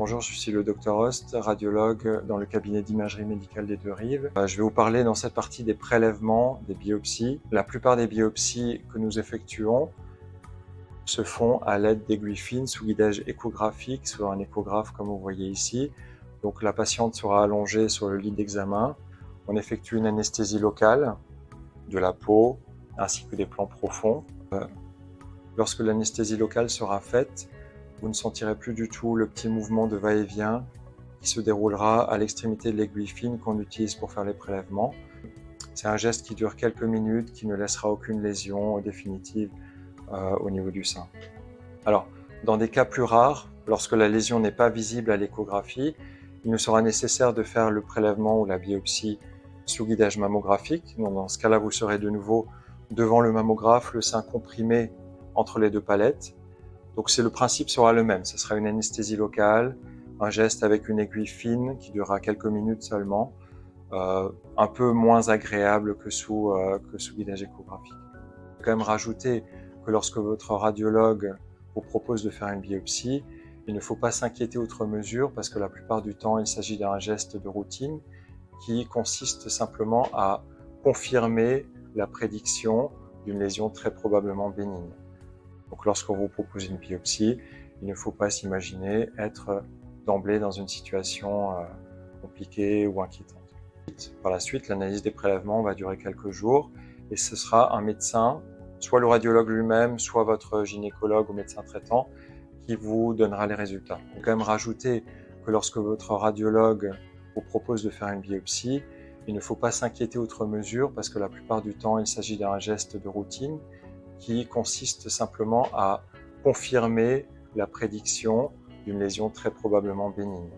Bonjour, je suis le Dr Host, radiologue dans le cabinet d'imagerie médicale des Deux-Rives. Je vais vous parler dans cette partie des prélèvements, des biopsies. La plupart des biopsies que nous effectuons se font à l'aide d'aiguilles fines sous guidage échographique, sur un échographe comme vous voyez ici. Donc la patiente sera allongée sur le lit d'examen. On effectue une anesthésie locale de la peau ainsi que des plans profonds. Lorsque l'anesthésie locale sera faite, vous ne sentirez plus du tout le petit mouvement de va-et-vient qui se déroulera à l'extrémité de l'aiguille fine qu'on utilise pour faire les prélèvements. C'est un geste qui dure quelques minutes, qui ne laissera aucune lésion définitive au niveau du sein. Alors, dans des cas plus rares, lorsque la lésion n'est pas visible à l'échographie, il nous sera nécessaire de faire le prélèvement ou la biopsie sous guidage mammographique. Donc, dans ce cas-là, vous serez de nouveau devant le mammographe, le sein comprimé entre les deux palettes. Donc le principe sera le même, ce sera une anesthésie locale, un geste avec une aiguille fine qui durera quelques minutes seulement, un peu moins agréable que sous guidage échographique. Je vais quand même rajouter que lorsque votre radiologue vous propose de faire une biopsie, il ne faut pas s'inquiéter outre mesure parce que la plupart du temps il s'agit d'un geste de routine qui consiste simplement à confirmer la prédiction d'une lésion très probablement bénigne. Donc lorsqu'on vous propose une biopsie, il ne faut pas s'imaginer être d'emblée dans une situation compliquée ou inquiétante. Par la suite, l'analyse des prélèvements va durer quelques jours et ce sera un médecin, soit le radiologue lui-même, soit votre gynécologue ou médecin traitant, qui vous donnera les résultats. Il faut quand même rajouter que lorsque votre radiologue vous propose de faire une biopsie, il ne faut pas s'inquiéter outre mesure parce que la plupart du temps, il s'agit d'un geste de routine qui consiste simplement à confirmer la prédiction d'une lésion très probablement bénigne.